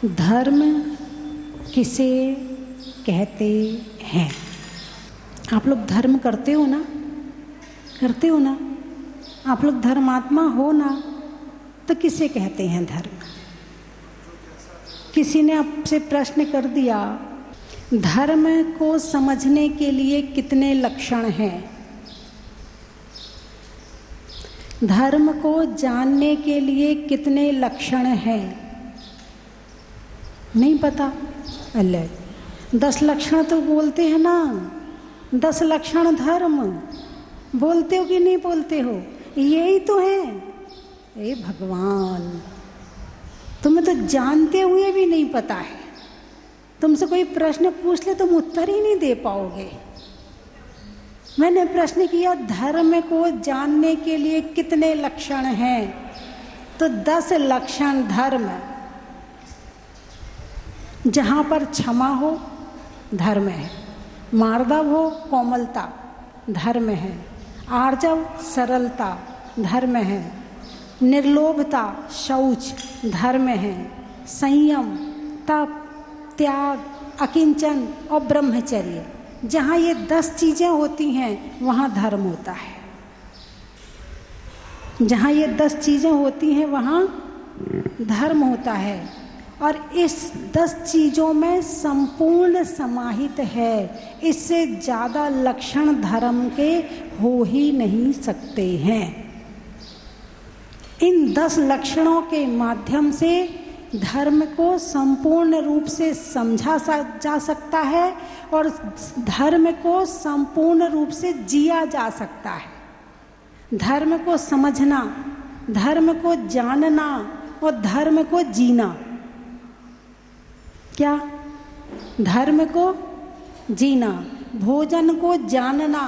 धर्म किसे कहते हैं? आप लोग धर्म करते हो ना? करते हो ना? आप लोग धर्मात्मा हो ना? तो किसे कहते हैं धर्म? किसी ने आपसे प्रश्न कर दिया, धर्म को समझने के लिए कितने लक्षण हैं? धर्म को जानने के लिए कितने लक्षण हैं? नहीं पता? अल्लाह 10 लक्षण तो बोलते हैं ना, 10 लक्षण धर्म बोलते हो कि नहीं बोलते हो? यही तो है। ए भगवान, तुम्हें तो जानते हुए भी नहीं पता है। तुमसे कोई प्रश्न पूछ ले तुम उत्तर ही नहीं दे पाओगे। मैंने प्रश्न किया, धर्म को जानने के लिए कितने लक्षण हैं? तो 10 लक्षण धर्म। जहाँ पर क्षमा हो धर्म है, मार्दव हो कोमलता धर्म है, आर्जव सरलता धर्म है, निर्लोभता शौच धर्म है, संयम तप त्याग अकिंचन और ब्रह्मचर्य। जहाँ ये 10 चीज़ें होती हैं वहाँ धर्म होता है। जहाँ ये 10 चीज़ें होती हैं वहाँ धर्म होता है। और इस 10 चीज़ों में संपूर्ण समाहित है। इससे ज़्यादा लक्षण धर्म के हो ही नहीं सकते हैं। इन 10 लक्षणों के माध्यम से धर्म को संपूर्ण रूप से समझा जा सकता है और धर्म को संपूर्ण रूप से जिया जा सकता है। धर्म को समझना, धर्म को जानना और धर्म को जीना। क्या? धर्म को जीना, भोजन को जानना,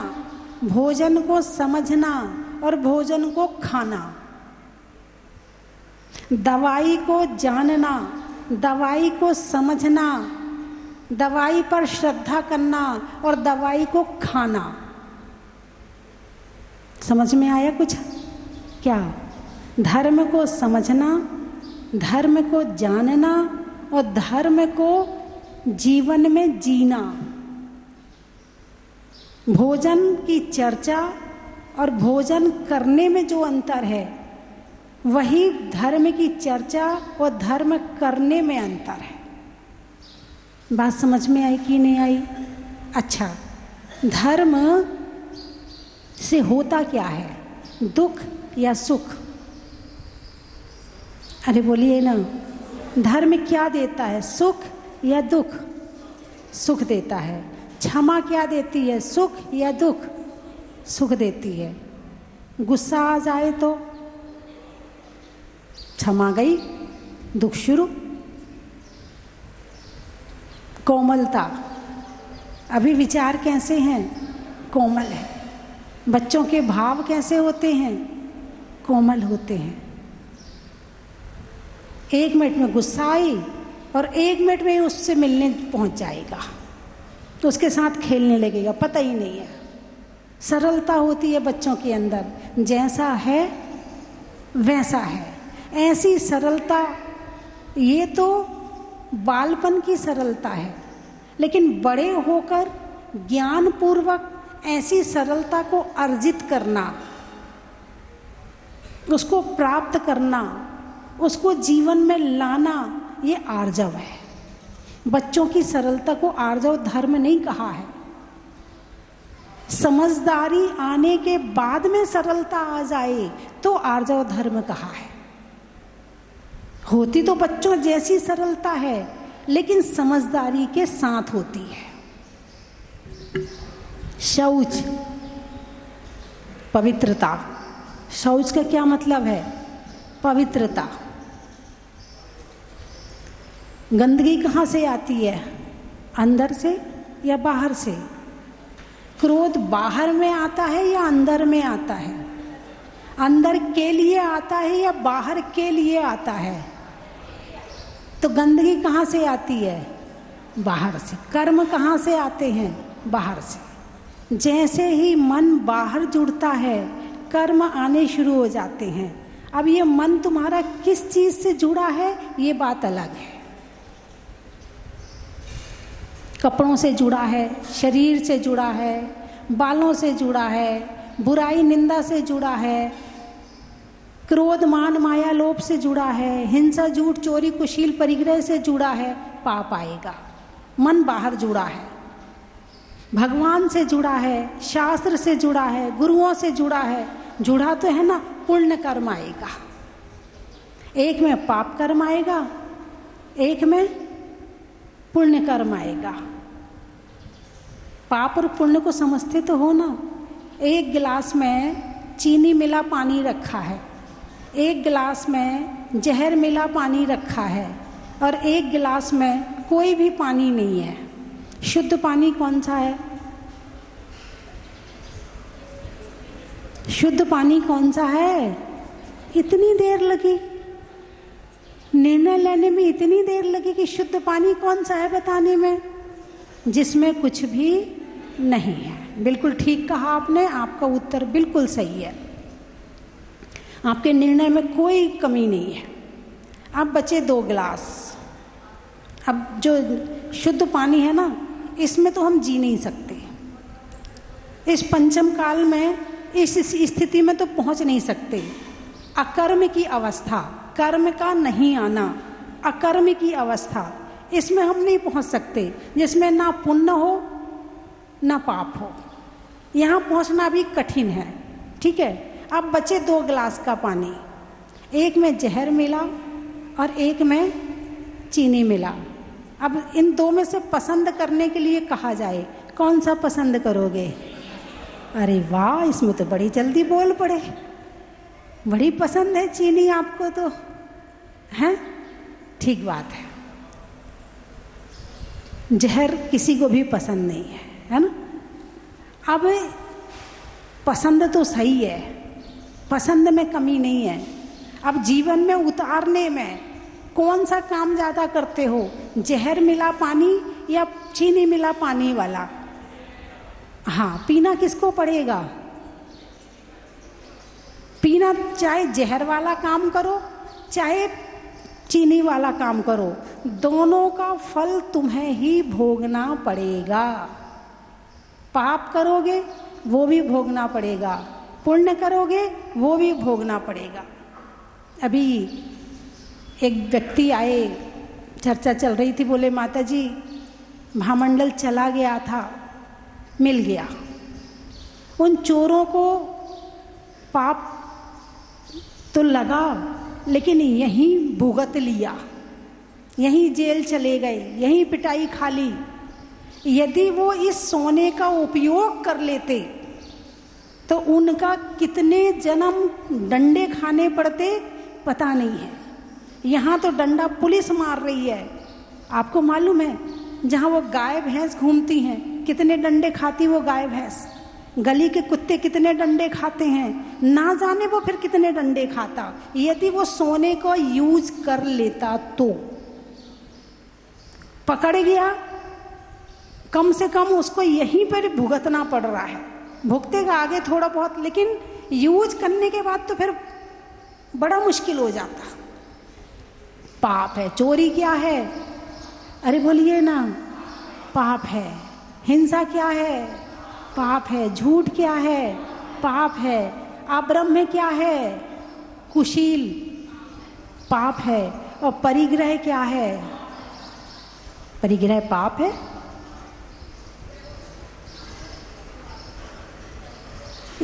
भोजन को समझना और भोजन को खाना। दवाई को जानना, दवाई को समझना, दवाई पर श्रद्धा करना और दवाई को खाना। समझ में आया कुछ? क्या? धर्म को समझना, धर्म को जानना और धर्म को जीवन में जीना। भोजन की चर्चा और भोजन करने में जो अंतर है वही धर्म की चर्चा और धर्म करने में अंतर है। बात समझ में आई कि नहीं आई? अच्छा, धर्म से होता क्या है? दुख या सुख? अरे बोलिए ना, धर्म क्या देता है? सुख या दुख? सुख देता है। क्षमा क्या देती है? सुख या दुख? सुख देती है। गुस्सा आ जाए तो क्षमा गई, दुख शुरू। कोमलता, अभी विचार कैसे हैं? कोमल है। बच्चों के भाव कैसे होते हैं? कोमल होते हैं। 1 मिनट में गुस्सा आई और 1 मिनट में उससे मिलने पहुंच जाएगा, तो उसके साथ खेलने लगेगा, पता ही नहीं है। सरलता होती है बच्चों के अंदर, जैसा है वैसा है। ऐसी सरलता, ये तो बालपन की सरलता है, लेकिन बड़े होकर ज्ञानपूर्वक ऐसी सरलता को अर्जित करना, उसको प्राप्त करना, उसको जीवन में लाना, ये आर्जव है। बच्चों की सरलता को आर्जव धर्म नहीं कहा है। समझदारी आने के बाद में सरलता आ जाए तो आर्जव धर्म कहा है। होती तो बच्चों जैसी सरलता है, लेकिन समझदारी के साथ होती है। शौच, पवित्रता। शौच का क्या मतलब है? पवित्रता। गंदगी कहाँ से आती है? अंदर से या बाहर से? क्रोध बाहर में आता है या अंदर में आता है? अंदर के लिए आता है या बाहर के लिए आता है? तो गंदगी कहाँ से आती है? बाहर से। कर्म कहाँ से आते हैं? बाहर से। जैसे ही मन बाहर जुड़ता है कर्म आने शुरू हो जाते हैं। अब ये मन तुम्हारा किस चीज़ से जुड़ा है ये बात अलग है। कपड़ों से जुड़ा है, शरीर से जुड़ा है, बालों से जुड़ा है, बुराई निंदा से जुड़ा है, क्रोध मान माया लोभ से जुड़ा है, हिंसा झूठ चोरी कुशील परिग्रह से जुड़ा है, पाप आएगा। मन बाहर जुड़ा है, भगवान से जुड़ा है, शास्त्र से जुड़ा है, गुरुओं से जुड़ा है, जुड़ा तो है ना, पुण्य कर्म आएगा। एक में पाप कर्म आएगा, एक में पुण्य कर्म आएगा। पाप और पुण्य को समझते तो हो ना। एक गिलास में चीनी मिला पानी रखा है, एक गिलास में जहर मिला पानी रखा है, और एक गिलास में कोई भी पानी नहीं है। शुद्ध पानी कौन सा है? शुद्ध पानी कौन सा है? इतनी देर लगी निर्णय लेने में, इतनी देर लगी कि शुद्ध पानी कौन सा है बताने में, जिसमें कुछ भी नहीं है। बिल्कुल ठीक कहा आपने, आपका उत्तर बिल्कुल सही है, आपके निर्णय में कोई कमी नहीं है। अब बचे 2 गिलास। अब जो शुद्ध पानी है ना, इसमें तो हम जी नहीं सकते। इस पंचम काल में इस स्थिति में तो पहुंच नहीं सकते। अकर्म की अवस्था, कर्म का नहीं आना, अकर्म की अवस्था, इसमें हम नहीं पहुंच सकते, जिसमें ना पुण्य हो ना पाप हो। यहाँ पहुंचना भी कठिन है। ठीक है, अब बचे 2 गिलास का पानी, एक में जहर मिला और एक में चीनी मिला। अब इन 2 में से पसंद करने के लिए कहा जाए, कौन सा पसंद करोगे? अरे वाह, इसमें तो बड़ी जल्दी बोल पड़े, बड़ी पसंद है चीनी आपको तो, हैं? ठीक बात है, जहर किसी को भी पसंद नहीं है, है ना। अब पसंद तो सही है, पसंद में कमी नहीं है। अब जीवन में उतारने में कौन सा काम ज़्यादा करते हो, जहर मिला पानी या चीनी मिला पानी वाला? हाँ, पीना किसको पड़ेगा? पीना चाहे जहर वाला काम करो चाहे चीनी वाला काम करो, दोनों का फल तुम्हें ही भोगना पड़ेगा। पाप करोगे वो भी भोगना पड़ेगा, पुण्य करोगे वो भी भोगना पड़ेगा। अभी एक व्यक्ति आए, चर्चा चल रही थी, बोले माता जी महामंडल चला गया था, मिल गया। उन चोरों को पाप तो लगा, लेकिन यहीं भुगत लिया, यहीं जेल चले गए, यहीं पिटाई खा ली। यदि वो इस सोने का उपयोग कर लेते तो उनका कितने जन्म डंडे खाने पड़ते पता नहीं है। यहाँ तो डंडा पुलिस मार रही है, आपको मालूम है? जहाँ वो गाय भैंस घूमती हैं कितने डंडे खाती वो गाय भैंस, गली के कुत्ते कितने डंडे खाते हैं, ना जाने वो फिर कितने डंडे खाता। यदि वो सोने को यूज कर लेता तो पकड़ गया, कम से कम उसको यहीं पर भुगतना पड़ रहा है, भुगतेगा आगे थोड़ा बहुत, लेकिन यूज करने के बाद तो फिर बड़ा मुश्किल हो जाता। पाप है। चोरी क्या है? अरे बोलिए ना, पाप है। हिंसा क्या है? पाप है। झूठ क्या है? पाप है। अब्रह्म क्या है? कुशील, पाप है। और परिग्रह क्या है? परिग्रह पाप है।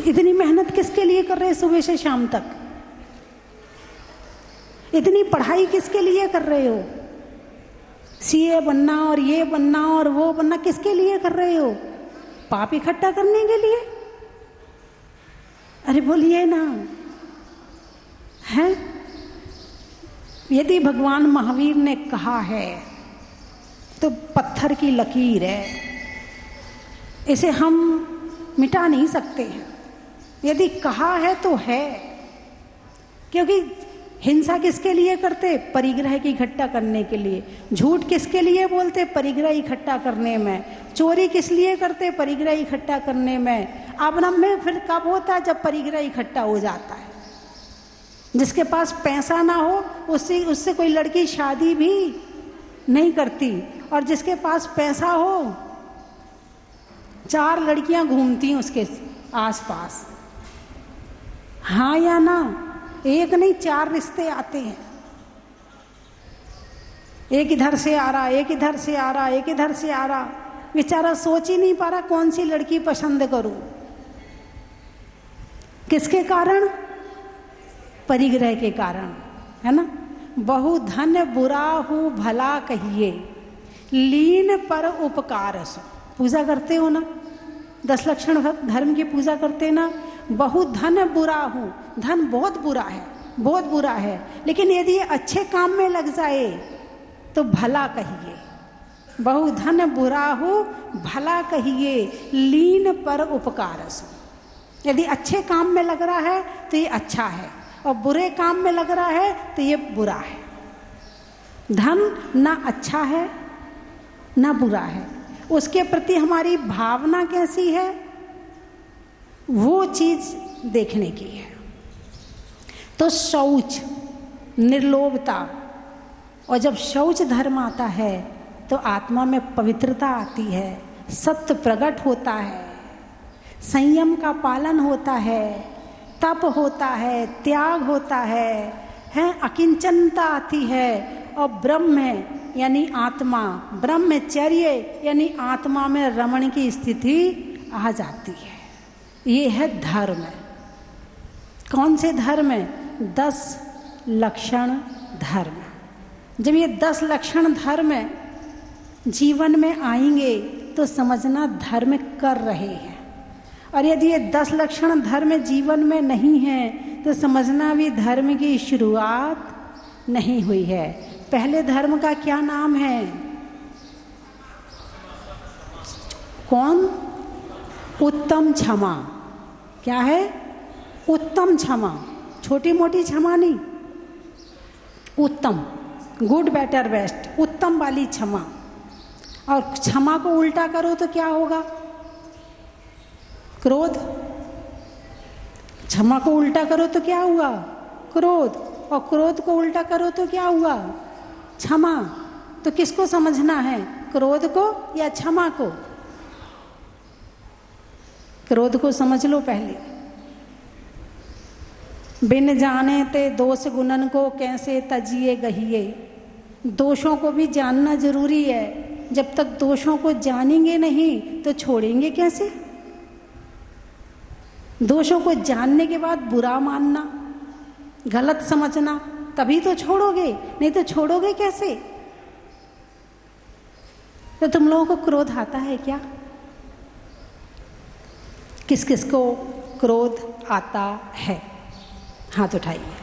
इतनी मेहनत किसके लिए कर रहे हैं सुबह से शाम तक? इतनी पढ़ाई किसके लिए कर रहे हो? सीए बनना और ये बनना और वो बनना किसके लिए कर रहे हो? पाप इकट्ठा करने के लिए? अरे बोलिए ना, हैं? यदि भगवान महावीर ने कहा है तो पत्थर की लकीर है, इसे हम मिटा नहीं सकते हैं। यदि कहा है तो है, क्योंकि हिंसा किसके लिए करते? परिग्रह की इकट्ठा करने के लिए। झूठ किसके लिए बोलते? परिग्रह इकट्ठा करने में। चोरी किस लिए करते? परिग्रह इकट्ठा करने में। अब्रह्म में फिर कब होता है? जब परिग्रह इकट्ठा हो जाता है। जिसके पास पैसा ना हो उससे कोई लड़की शादी भी नहीं करती। और जिसके पास पैसा हो, 4 लड़कियां घूमती हैं उसके आसपास, हाँ या ना? एक नहीं 4 रिश्ते आते हैं, एक इधर से आ रहा, एक इधर से आ रहा, एक इधर से आ रहा। बेचारा सोच ही नहीं पा रहा कौन सी लड़की पसंद करूं। किसके कारण? परिग्रह के कारण, है ना। बहु धन बुरा हूं भला कहिए, लीन पर उपकार सो। पूजा करते हो ना, 10 लक्षण धर्म की पूजा करते ना। बहु धन बुरा हूं, धन बहुत बुरा है, बहुत बुरा है, लेकिन यदि ये अच्छे काम में लग जाए तो भला कहिए। बहु धन बुरा हो भला कहिए, लीन पर उपकार सो। यदि अच्छे काम में लग रहा है तो ये अच्छा है, और बुरे काम में लग रहा है तो ये बुरा है। धन ना अच्छा है ना बुरा है, उसके प्रति हमारी भावना कैसी है, वो चीज देखने की है। तो शौच, निर्लोभता, और जब शौच धर्म आता है तो आत्मा में पवित्रता आती है, सत्य प्रकट होता है, संयम का पालन होता है, तप होता है, त्याग होता है, अकिंचनता आती है, और ब्रह्म यानी आत्मा, ब्रह्मचर्य यानी आत्मा में रमण की स्थिति आ जाती है। ये है धर्म। कौन से धर्म? 10 लक्षण धर्म। जब ये 10 लक्षण धर्म जीवन में आएंगे तो समझना धर्म कर रहे हैं, और यदि ये 10 लक्षण धर्म जीवन में नहीं है तो समझना भी धर्म की शुरुआत नहीं हुई है। पहले धर्म का क्या नाम है? कौन? उत्तम क्षमा। क्या है? उत्तम क्षमा, छोटी मोटी क्षमा नहीं, उत्तम, गुड बेटर बेस्ट, उत्तम वाली क्षमा। और क्षमा को उल्टा करो तो क्या होगा? क्रोध। क्षमा को उल्टा करो तो क्या हुआ? क्रोध। और क्रोध को उल्टा करो तो क्या हुआ? क्षमा। तो किसको समझना है, क्रोध को या क्षमा को? क्रोध को समझ लो पहले। बिन जाने ते दोष गुणन को कैसे तजिए गहिए। दोषों को भी जानना जरूरी है। जब तक दोषों को जानेंगे नहीं तो छोड़ेंगे कैसे? दोषों को जानने के बाद बुरा मानना, गलत समझना, तभी तो छोड़ोगे, नहीं तो छोड़ोगे कैसे? तो तुम लोगों को क्रोध आता है क्या? किस किस को क्रोध आता है? हाथ उठाइए।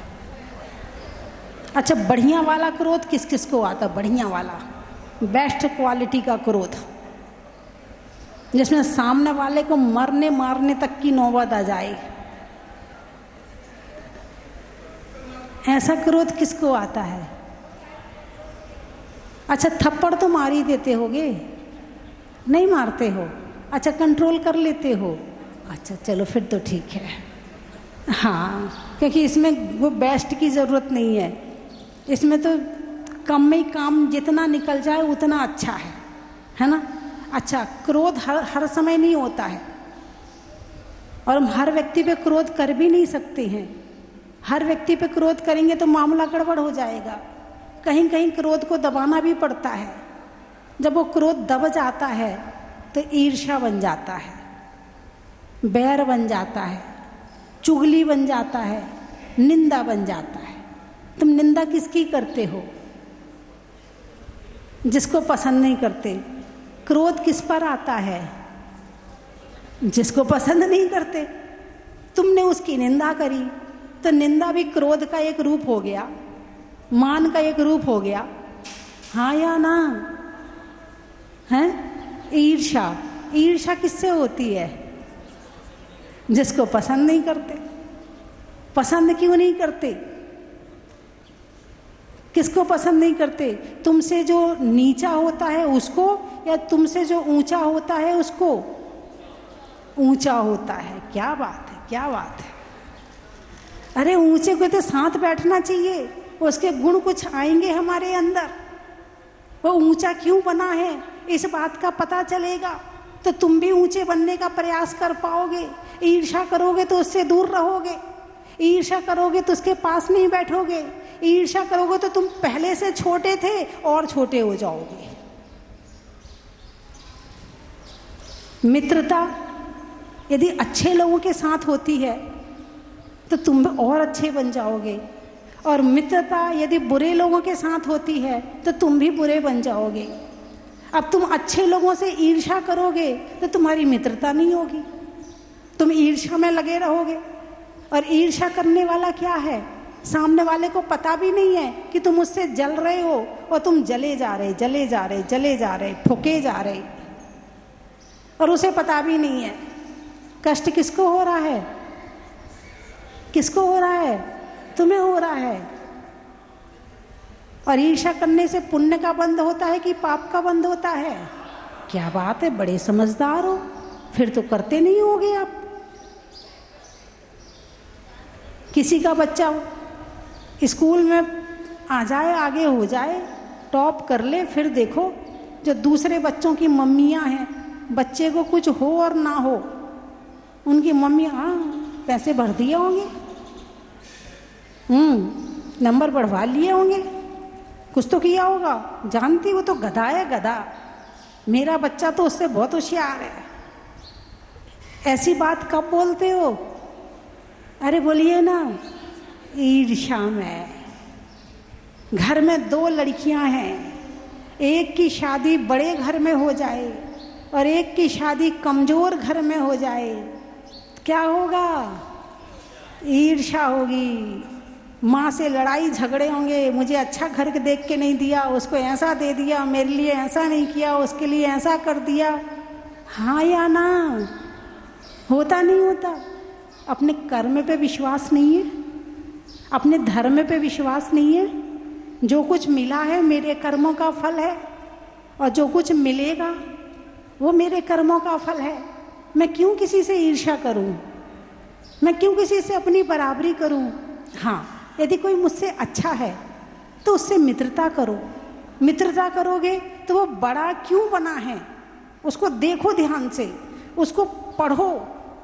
अच्छा, बढ़िया वाला क्रोध किस किस को आता? बढ़िया वाला, बेस्ट क्वालिटी का क्रोध, जिसमें सामने वाले को मरने मारने तक की नौबत आ जाए, ऐसा क्रोध किसको आता है? अच्छा, थप्पड़ तो मार ही देते होगे, नहीं मारते हो? अच्छा, कंट्रोल कर लेते हो? अच्छा चलो फिर तो ठीक है। हाँ, क्योंकि इसमें वो बेस्ट की ज़रूरत नहीं है, इसमें तो कम में ही काम जितना निकल जाए उतना अच्छा है ना। अच्छा, क्रोध हर समय नहीं होता है, और हम हर व्यक्ति पे क्रोध कर भी नहीं सकते हैं। हर व्यक्ति पे क्रोध करेंगे तो मामला गड़बड़ हो जाएगा। कहीं कहीं क्रोध को दबाना भी पड़ता है। जब वो क्रोध दब जाता है तो ईर्ष्या बन जाता है, बैर बन जाता है, चुगली बन जाता है, निंदा बन जाता है। तुम निंदा किसकी करते हो? जिसको पसंद नहीं करते। क्रोध किस पर आता है? जिसको पसंद नहीं करते। तुमने उसकी निंदा करी तो निंदा भी क्रोध का एक रूप हो गया, मान का एक रूप हो गया, हाँ या ना? हैं? ईर्ष्या, ईर्ष्या किससे होती है? जिसको पसंद नहीं करते। पसंद क्यों नहीं करते? किसको पसंद नहीं करते? तुमसे जो नीचा होता है उसको, या तुमसे जो ऊंचा होता है उसको? ऊंचा होता है। क्या बात है, क्या बात है। अरे ऊंचे को तो साथ बैठना चाहिए, उसके गुण कुछ आएंगे हमारे अंदर, वो ऊंचा क्यों बना है, इस बात का पता चलेगा तो तुम भी ऊंचे बनने का प्रयास कर पाओगे। ईर्ष्या करोगे तो उससे दूर रहोगे, ईर्ष्या करोगे तो उसके पास नहीं बैठोगे, ईर्ष्या करोगे तो तुम पहले से छोटे थे और छोटे हो जाओगे। मित्रता यदि अच्छे लोगों के साथ होती है तो तुम और अच्छे बन जाओगे, और मित्रता यदि बुरे लोगों के साथ होती है तो तुम भी बुरे बन जाओगे। अब तुम अच्छे लोगों से ईर्ष्या करोगे तो तुम्हारी मित्रता नहीं होगी, तुम ईर्ष्या में लगे रहोगे। और ईर्ष्या करने वाला क्या है, सामने वाले को पता भी नहीं है कि तुम उससे जल रहे हो, और तुम जले जा रहे जले जा रहे जले जा रहे, फूके जा रहे, और उसे पता भी नहीं है। कष्ट किसको हो रहा है, किसको हो रहा है, तुम्हें हो रहा है। और ईर्ष्या करने से पुण्य का बंध होता है कि पाप का बंध होता है? क्या बात है, बड़े समझदार हो, फिर तो करते नहीं होगे आप। किसी का बच्चा स्कूल में आ जाए, आगे हो जाए, टॉप कर ले, फिर देखो जो दूसरे बच्चों की मम्मियां हैं, बच्चे को कुछ हो और ना हो, उनकी मम्मी पैसे भर दिए होंगे, नंबर बढ़वा लिए होंगे, कुछ तो किया होगा। जानती वो तो गधा है, गधा, मेरा बच्चा तो उससे बहुत होशियार है। ऐसी बात कब बोलते हो? अरे बोलिए ना, ईर्ष्या में। घर में 2 लड़कियां हैं, एक की शादी बड़े घर में हो जाए और एक की शादी कमजोर घर में हो जाए, क्या होगा? ईर्ष्या होगी, माँ से लड़ाई झगड़े होंगे, मुझे अच्छा घर के देख के नहीं दिया, उसको ऐसा दे दिया, मेरे लिए ऐसा नहीं किया, उसके लिए ऐसा कर दिया। हाँ या ना? होता नहीं होता? अपने कर्म पे विश्वास नहीं है, अपने धर्म पे विश्वास नहीं है। जो कुछ मिला है मेरे कर्मों का फल है, और जो कुछ मिलेगा वो मेरे कर्मों का फल है। मैं क्यों किसी से ईर्ष्या करूं, मैं क्यों किसी से अपनी बराबरी करूं? हाँ, यदि कोई मुझसे अच्छा है तो उससे मित्रता करो। मित्रता करोगे तो वो बड़ा क्यों बना है उसको देखो ध्यान से, उसको पढ़ो।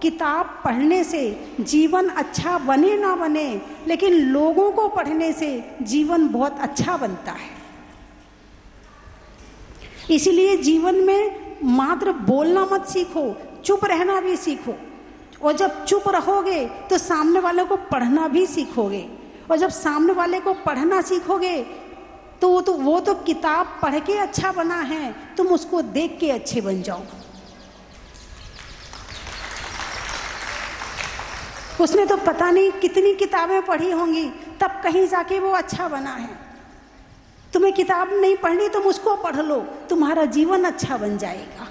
किताब पढ़ने से जीवन अच्छा बने ना बने, लेकिन लोगों को पढ़ने से जीवन बहुत अच्छा बनता है। इसीलिए जीवन में मात्र बोलना मत सीखो, चुप रहना भी सीखो। और जब चुप रहोगे तो सामने वाले को पढ़ना भी सीखोगे, और जब सामने वाले को पढ़ना सीखोगे तो वो तो किताब पढ़ के अच्छा बना है, तुम उसको देख के अच्छे बन जाओ। उसने तो पता नहीं कितनी किताबें पढ़ी होंगी, तब कहीं जाके वो अच्छा बना है। तुम्हें किताब नहीं पढ़नी, तुम उसको पढ़ लो, तुम्हारा जीवन अच्छा बन जाएगा।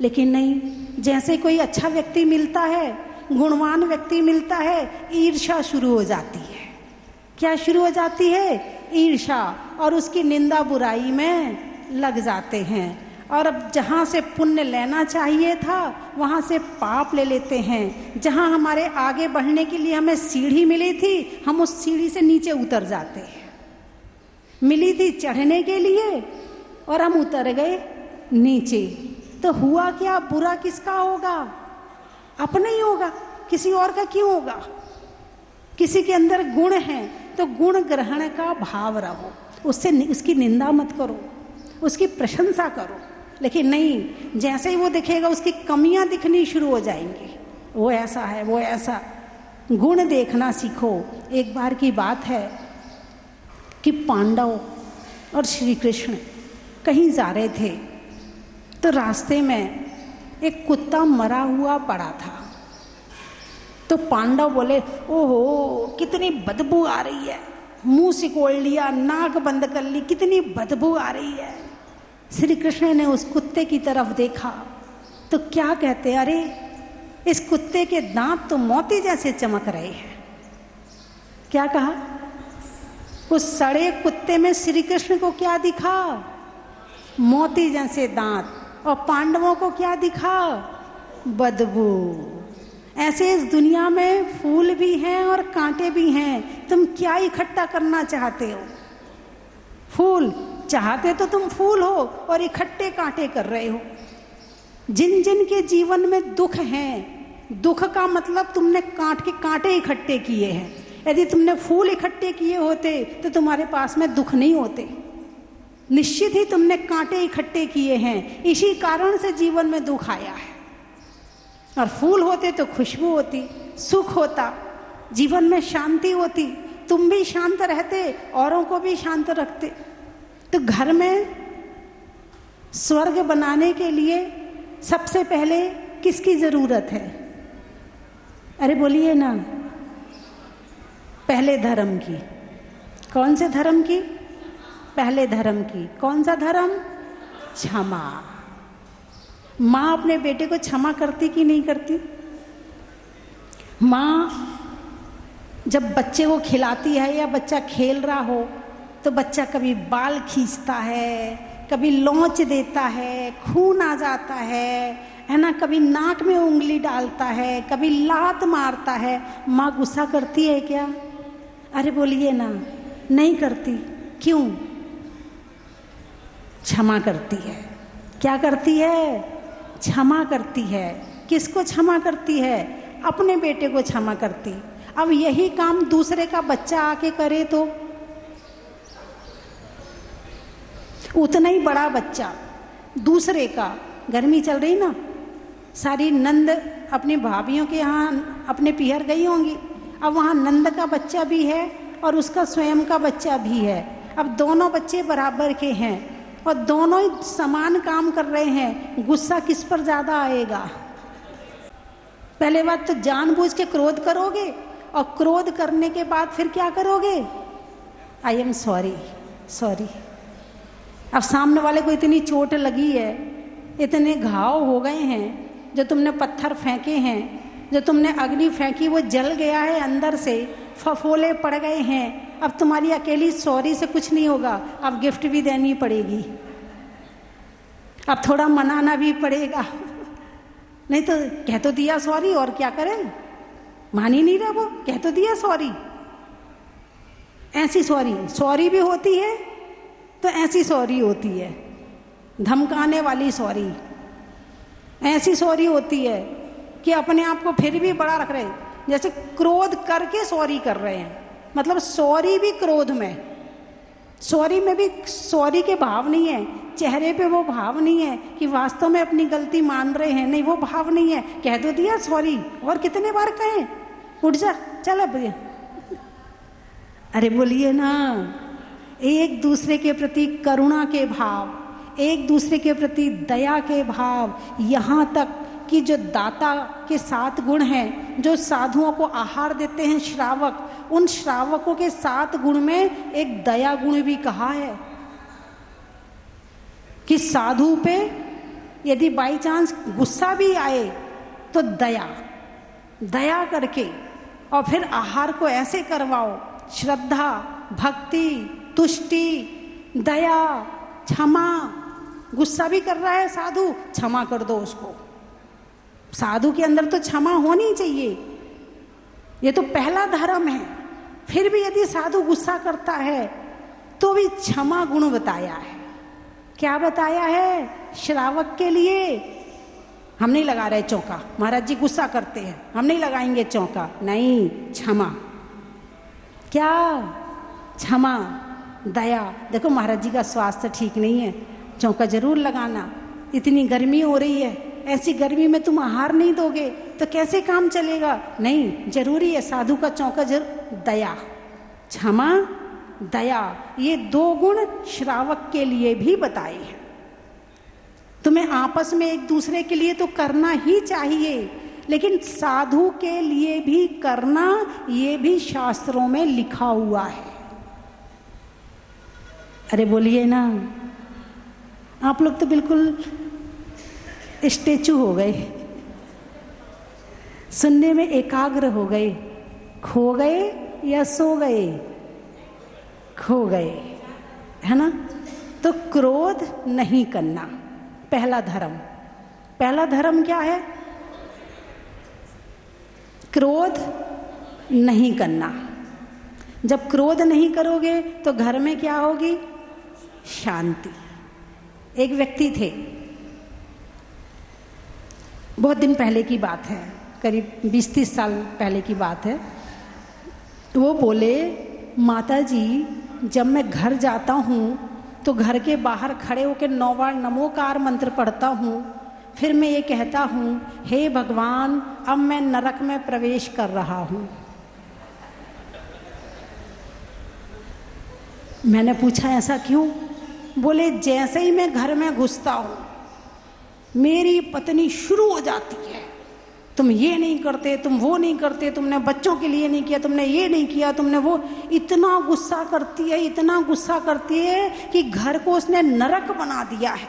लेकिन नहीं, जैसे कोई अच्छा व्यक्ति मिलता है, गुणवान व्यक्ति मिलता है, ईर्ष्या शुरू हो जाती है। क्या शुरू हो जाती है? ईर्ष्या, और उसकी निंदा बुराई में लग जाते हैं। और अब जहाँ से पुण्य लेना चाहिए था वहाँ से पाप ले लेते हैं। जहाँ हमारे आगे बढ़ने के लिए हमें सीढ़ी मिली थी, हम उस सीढ़ी से नीचे उतर जाते हैं। मिली थी चढ़ने के लिए और हम उतर गए नीचे, तो हुआ क्या? बुरा किसका होगा? अपना ही होगा, किसी और का क्यों होगा? किसी के अंदर गुण है तो गुण ग्रहण का भाव रहो, उससे उसकी निंदा मत करो, उसकी प्रशंसा करो। लेकिन नहीं, जैसे ही वो दिखेगा उसकी कमियां दिखनी शुरू हो जाएंगी, वो ऐसा है, वो ऐसा। गुण देखना सीखो। एक बार की बात है कि पांडव और श्री कृष्ण कहीं जा रहे थे, तो रास्ते में एक कुत्ता मरा हुआ पड़ा था। तो पांडव बोले, ओहो कितनी बदबू आ रही है, मुंह सिकोड़ लिया, नाक बंद कर ली, कितनी बदबू आ रही है। श्री कृष्ण ने उस कुत्ते की तरफ देखा तो क्या कहते, अरे इस कुत्ते के दांत तो मोती जैसे चमक रहे हैं। क्या कहा? उस सड़े कुत्ते में श्री कृष्ण को क्या दिखा? मोती जैसे दांत। और पांडवों को क्या दिखा? बदबू। ऐसे इस दुनिया में फूल भी हैं और कांटे भी हैं, तुम क्या इकट्ठा करना चाहते हो? फूल, चाहते तो तुम फूल हो और इकट्ठे कांटे कर रहे हो। जिन जिन के जीवन में दुख हैं, दुख का मतलब तुमने कांट के कांटे इकट्ठे किए हैं। यदि तुमने फूल इकट्ठे किए होते तो तुम्हारे पास में दुख नहीं होते। निश्चित ही तुमने कांटे इकट्ठे किए हैं, इसी कारण से जीवन में दुख आया है। और फूल होते तो खुशबू होती, सुख होता, जीवन में शांति होती, तुम भी शांत रहते, औरों को भी शांत रखते। तो घर में स्वर्ग बनाने के लिए सबसे पहले किसकी जरूरत है? अरे बोलिए ना, पहले धर्म की। कौन से धर्म की? पहले धर्म की। कौन सा धर्म? क्षमा। माँ अपने बेटे को क्षमा करती कि नहीं करती? माँ जब बच्चे को खिलाती है या बच्चा खेल रहा हो तो बच्चा कभी बाल खींचता है, कभी लौंच देता है, खून आ जाता है ना, कभी नाक में उंगली डालता है, कभी लात मारता है। माँ गुस्सा करती है क्या? अरे बोलिए ना, नहीं करती। क्यों? क्षमा करती है। क्या करती है? क्षमा करती है। किसको क्षमा करती है? अपने बेटे को क्षमा करती। अब यही काम दूसरे का बच्चा आके करे तो उतना ही बड़ा बच्चा दूसरे का, गर्मी चल रही ना, सारी नंद अपनी भाभीयों के यहाँ अपने पिहर गई होंगी। अब वहाँ नंद का बच्चा भी है और उसका स्वयं का बच्चा भी है। अब दोनों बच्चे बराबर के हैं और दोनों ही समान काम कर रहे हैं। गुस्सा किस पर ज़्यादा आएगा? पहले बात तो जानबूझ के क्रोध करोगे और क्रोध करने के बाद फिर क्या करोगे? I am sorry, sorry. अब सामने वाले को इतनी चोट लगी है, इतने घाव हो गए हैं, जो तुमने पत्थर फेंके हैं, जो तुमने अग्नि फेंकी वो जल गया है अंदर से, फफोले पड़ गए हैं। अब तुम्हारी अकेली सॉरी से कुछ नहीं होगा, अब गिफ्ट भी देनी पड़ेगी, अब थोड़ा मनाना भी पड़ेगा। नहीं तो कह तो दिया सॉरी, और क्या करें? मान ही नहीं रहा वो, कह तो दिया सॉरी। ऐसी सॉरी, सॉरी भी होती है तो ऐसी सॉरी होती है, धमकाने वाली सॉरी। ऐसी सॉरी होती है कि अपने आप को फिर भी बड़ा रख रहे हैं, जैसे क्रोध करके सॉरी कर रहे हैं। मतलब सॉरी भी क्रोध में, सॉरी में भी सॉरी के भाव नहीं है, चेहरे पे वो भाव नहीं है कि वास्तव में अपनी गलती मान रहे हैं। नहीं, वो भाव नहीं है। कह दो दिया सॉरी, और कितने बार कहें? उठ जा, चल अब। अरे बोलिए ना, एक दूसरे के प्रति करुणा के भाव, एक दूसरे के प्रति दया के भाव, यहाँ तक कि जो दाता के 7 गुण हैं, जो साधुओं को आहार देते हैं श्रावक, उन श्रावकों के 7 गुण में एक दया गुण भी कहा है कि साधु पे यदि बाई चांस गुस्सा भी आए तो दया, दया करके और फिर आहार को ऐसे करवाओ, श्रद्धा, भक्ति, तुष्टि, दया, क्षमा। गुस्सा भी कर रहा है साधु, क्षमा कर दो उसको। साधु के अंदर तो क्षमा होनी चाहिए, ये तो पहला धर्म है। फिर भी यदि साधु गुस्सा करता है तो भी क्षमा गुण बताया है। क्या बताया है? श्रावक के लिए हम नहीं लगा रहे चौका, महाराज जी गुस्सा करते हैं, हम नहीं लगाएंगे चौका। नहीं, क्षमा। क्या? क्षमा, दया। देखो महाराज जी का स्वास्थ्य ठीक नहीं है, चौका जरूर लगाना। इतनी गर्मी हो रही है, ऐसी गर्मी में तुम आहार नहीं दोगे तो कैसे काम चलेगा? नहीं, जरूरी है साधु का चौका जरूर। दया, क्षमा, दया, ये 2 गुण श्रावक के लिए भी बताए हैं। तुम्हें आपस में एक दूसरे के लिए तो करना ही चाहिए, लेकिन साधु के लिए भी करना, ये भी शास्त्रों में लिखा हुआ है। अरे बोलिए ना, आप लोग तो बिल्कुल स्टेचू हो गए, सुनने में एकाग्र हो गए। खो गए या सो गए? खो गए, है ना? तो क्रोध नहीं करना, पहला धर्म। पहला धर्म क्या है? क्रोध नहीं करना। जब क्रोध नहीं करोगे तो घर में क्या होगी? शांति। एक व्यक्ति थे, बहुत दिन पहले की बात है, करीब 20-30 साल पहले की बात है। वो बोले, माता जी जब मैं घर जाता हूँ तो घर के बाहर खड़े होकर 9 बार नमोकार मंत्र पढ़ता हूँ, फिर मैं ये कहता हूँ, हे भगवान अब मैं नरक में प्रवेश कर रहा हूँ। मैंने पूछा ऐसा क्यों? बोले, जैसे ही मैं घर में घुसता हूँ मेरी पत्नी शुरू हो जाती है, तुम ये नहीं करते, तुम वो नहीं करते, तुमने बच्चों के लिए नहीं किया, तुमने ये नहीं किया, तुमने वो। इतना गुस्सा करती है, इतना गुस्सा करती है कि घर को उसने नरक बना दिया है।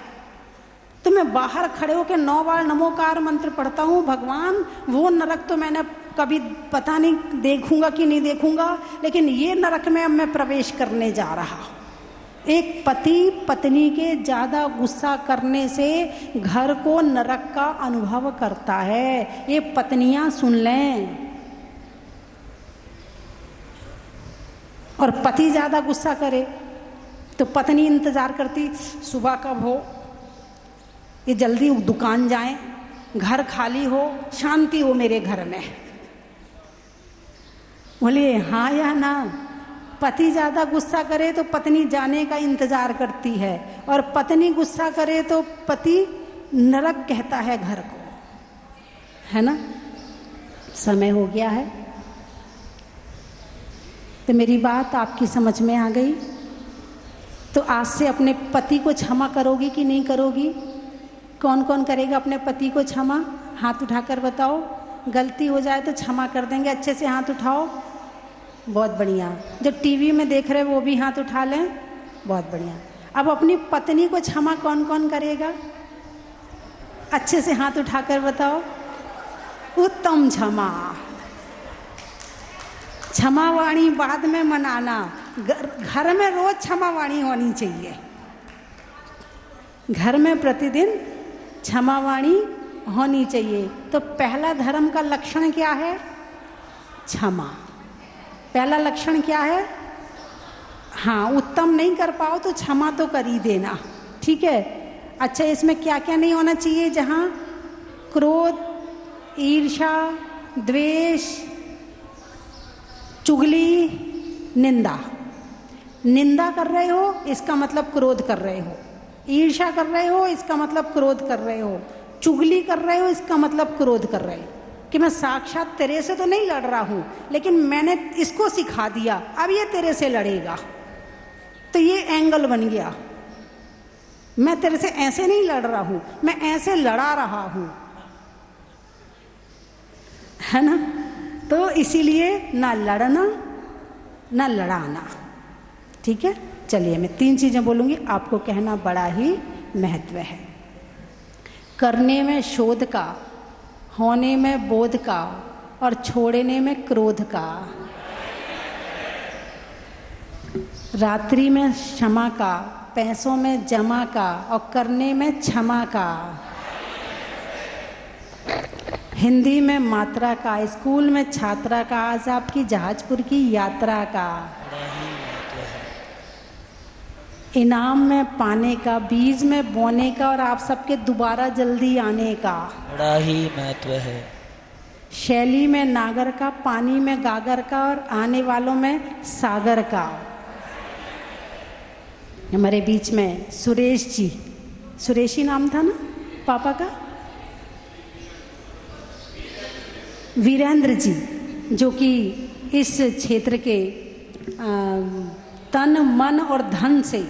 तो मैं बाहर खड़े होकर 9 बार नमोकार मंत्र पढ़ता हूँ, भगवान वो नरक तो मैंने कभी पता नहीं देखूंगा कि नहीं देखूंगा, लेकिन ये नरक में अब मैं प्रवेश करने जा रहा हूँ। एक पति पत्नी के ज्यादा गुस्सा करने से घर को नरक का अनुभव करता है। ये पत्नियां सुन लें। और पति ज्यादा गुस्सा करे तो पत्नी इंतजार करती, सुबह कब हो, ये जल्दी दुकान जाएं, घर खाली हो, शांति हो मेरे घर में। बोले हाँ या ना? पति ज्यादा गुस्सा करे तो पत्नी जाने का इंतजार करती है, और पत्नी गुस्सा करे तो पति नरक कहता है घर को, है ना? समय हो गया है, तो मेरी बात आपकी समझ में आ गई। तो आज से अपने पति को क्षमा करोगी कि नहीं करोगी? कौन कौन करेगा अपने पति को क्षमा? हाथ उठाकर बताओ। गलती हो जाए तो क्षमा कर देंगे, अच्छे से हाथ उठाओ। बहुत बढ़िया। जो टीवी में देख रहे वो भी हाथ उठा लें। बहुत बढ़िया। अब अपनी पत्नी को क्षमा कौन कौन करेगा? अच्छे से हाथ उठाकर बताओ। उत्तम क्षमा। क्षमा वाणी बाद में मनाना, घर में रोज क्षमा वाणी होनी चाहिए। घर में प्रतिदिन क्षमा वाणी होनी चाहिए। तो पहला धर्म का लक्षण क्या है? क्षमा। पहला लक्षण क्या है? हाँ, उत्तम नहीं कर पाओ तो क्षमा तो कर ही देना, ठीक है? अच्छा, इसमें क्या क्या नहीं होना चाहिए? जहाँ क्रोध, ईर्ष्या, द्वेष, चुगली, निंदा। निंदा कर रहे हो इसका मतलब क्रोध कर रहे हो, ईर्ष्या कर रहे हो इसका मतलब क्रोध कर रहे हो, चुगली कर रहे हो इसका मतलब क्रोध कर रहे हो। कि मैं साक्षात तेरे से तो नहीं लड़ रहा हूं, लेकिन मैंने इसको सिखा दिया, अब ये तेरे से लड़ेगा, तो ये एंगल बन गया। मैं तेरे से ऐसे नहीं लड़ रहा हूं, मैं ऐसे लड़ा रहा हूं, है ना? तो इसीलिए ना लड़ना ना लड़ाना, ठीक है? चलिए मैं 3 चीजें बोलूंगी, आपको कहना बड़ा ही महत्व है। करने में शोध का, होने में बोध का, और छोड़ने में क्रोध का। रात्रि में क्षमा का, पैसों में जमा का, और करने में क्षमा का। हिंदी में मात्रा का, स्कूल में छात्रा का, आज आपकी जहाजपुर की यात्रा का। इनाम में पाने का, बीज में बोने का, और आप सबके दोबारा जल्दी आने का बड़ा ही महत्व है। शैली में नागर का, पानी में गागर का, और आने वालों में सागर का। हमारे बीच में सुरेश जी, सुरेश ही नाम था ना पापा का? वीरेंद्र जी, जो कि इस क्षेत्र के तन मन और धन से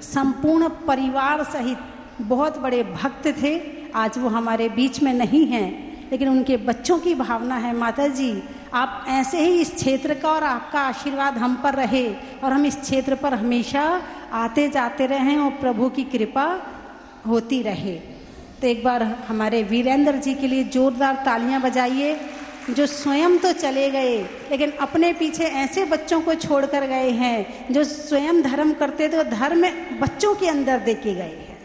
संपूर्ण परिवार सहित बहुत बड़े भक्त थे। आज वो हमारे बीच में नहीं हैं, लेकिन उनके बच्चों की भावना है, माता जी आप ऐसे ही इस क्षेत्र का और आपका आशीर्वाद हम पर रहे, और हम इस क्षेत्र पर हमेशा आते जाते रहें, और प्रभु की कृपा होती रहे। तो एक बार हमारे वीरेंद्र जी के लिए जोरदार तालियां बजाइए, जो स्वयं तो चले गए लेकिन अपने पीछे ऐसे बच्चों को छोड़कर गए हैं जो स्वयं धर्म करते थे, धर्म बच्चों के अंदर देके गए हैं।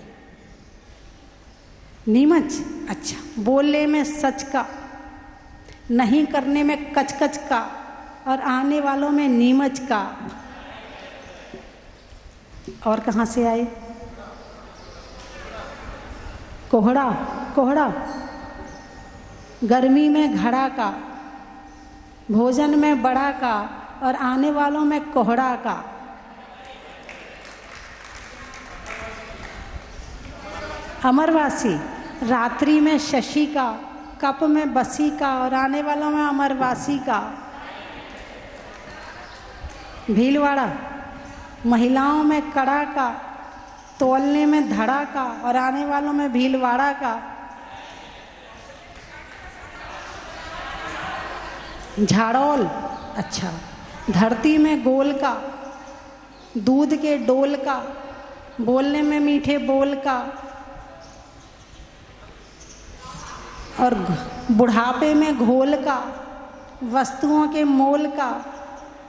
नीमच, अच्छा, बोलने में सच का, नहीं करने में कचकच का, और आने वालों में नीमच का। और कहाँ से आए? कोहड़ा, कोहड़ा। गर्मी में घड़ा का, भोजन में बड़ा का और आने वालों में कोहड़ा का। अमरवासी, रात्रि में शशि का, कप में बसी का और आने वालों में अमरवासी का। भीलवाड़ा, महिलाओं में कड़ा का, तोलने में धड़ा का और आने वालों में भीलवाड़ा का। झाड़ौल, अच्छा, धरती में गोल का, दूध के डोल का, बोलने में मीठे बोल का और बुढ़ापे में घोल का, वस्तुओं के मोल का,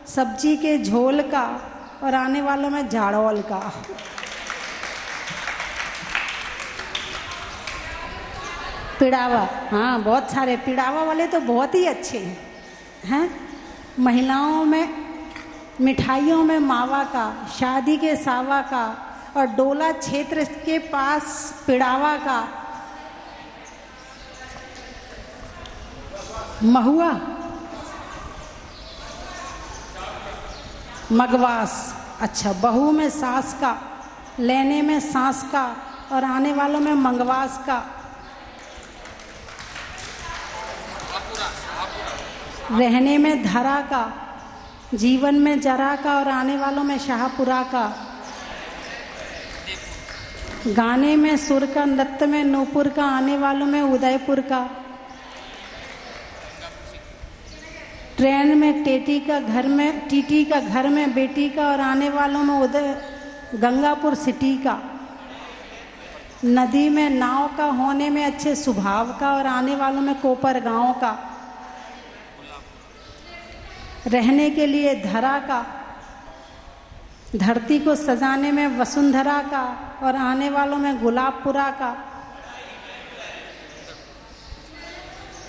सब्जी के झोल का और आने वालों में झाड़ौल का। पिड़ावा, हाँ बहुत सारे पिड़ावा वाले तो बहुत ही अच्छे हैं। महिलाओं में, मिठाइयों में मावा का, शादी के सावा का और डोला क्षेत्र के पास पिड़ावा का। महुआ, मगवास, अच्छा, बहू में सास का, लेने में सांस का और आने वालों में मंगवास का। रहने में धरा का, जीवन में जरा का और आने वालों में शाहपुरा का। गाने में सुर का, नृत्य में नूपुर का, आने वालों में उदयपुर का। ट्रेन में टीटी का घर में बेटी का और आने वालों में गंगापुर सिटी का। नदी में नाव का, होने में अच्छे स्वभाव का और आने वालों में कोपर गांव का। रहने के लिए धरा का, धरती को सजाने में वसुंधरा का और आने वालों में गुलाबपुरा का।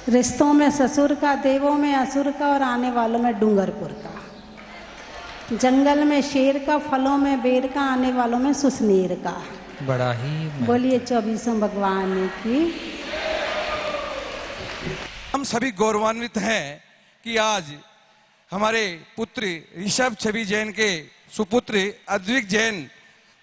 रिश्तों में ससुर का, देवों में असुर का और आने वालों में डूंगरपुर का। जंगल में शेर का, फलों में बेर का, आने वालों में सुसनेर का। बड़ा ही बोलिए 24 भगवान की। हम सभी गौरवान्वित हैं कि आज हमारे पुत्र ऋषभ छवि जैन के सुपुत्र अद्विक जैन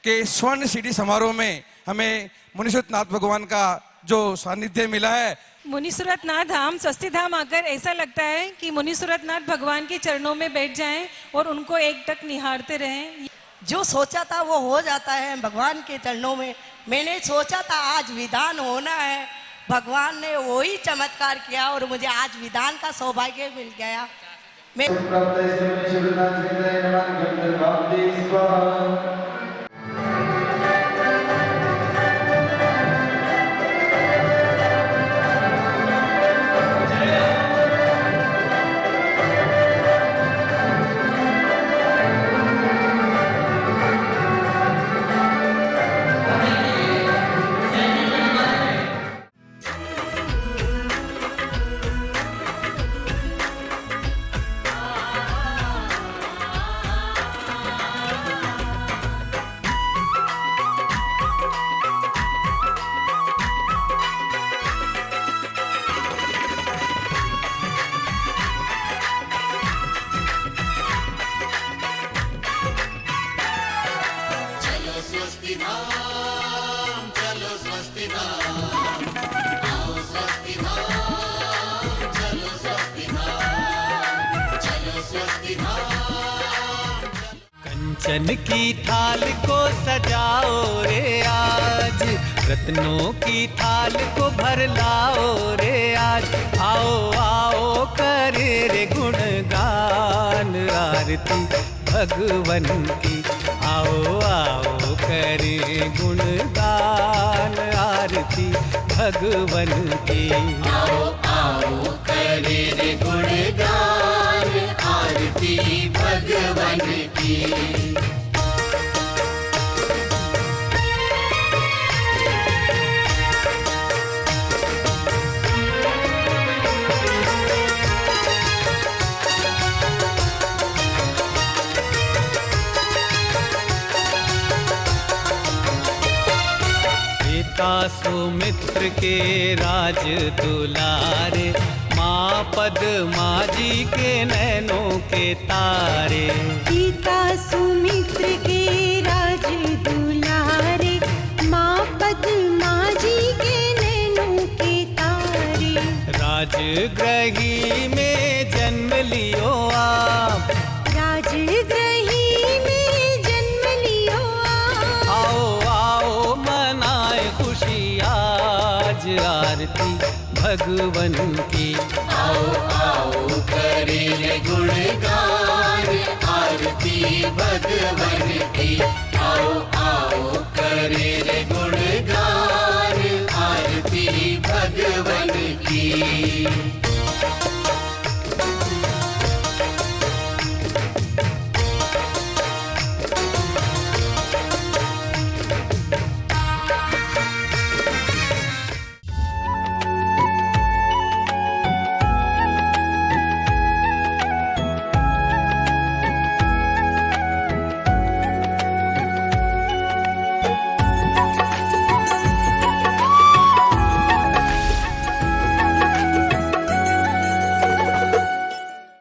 के स्वर्ण सीढ़ी समारोह में हमें मुनीश्वरनाथ नाथ भगवान का जो सानिध्य मिला है। मुनीश्वरनाथ धाम, स्वस्ति धाम आकर ऐसा लगता है कि मुनीश्वरनाथ भगवान के चरणों में बैठ जाएं और उनको एकटक निहारते रहें। जो सोचा था वो हो जाता है भगवान के चरणों में। मैंने सोचा था आज विधान होना है, भगवान ने वही चमत्कार किया और मुझे आज विधान का सौभाग्य मिल गया। मैं कंचन की थाल को सजाओ रे आज, रत्नों की थाल को भर लाओ रे आज। आओ आओ करे रे गुणगान आरती भगवन की। आओ आओ करे गुणगान आरती भगवन की। आओ आओ करे रे गुणगान आरती भगवन की। पिता सुमित्र के राज दुलारे, माँ पद्मा जी के नैनों के तारे। पिता सुमित्र के राज दुलारे, माँ पद्मा जी के नैनों के तारे। राजगृही में जन्म लियो आप, राजगृही में जन्म लियो आप। आओ आओ मनाए खुशी आज आरती भगवन की। आओ आओ करें गुणगान आरती भगवन की। आओ आओ करें गुण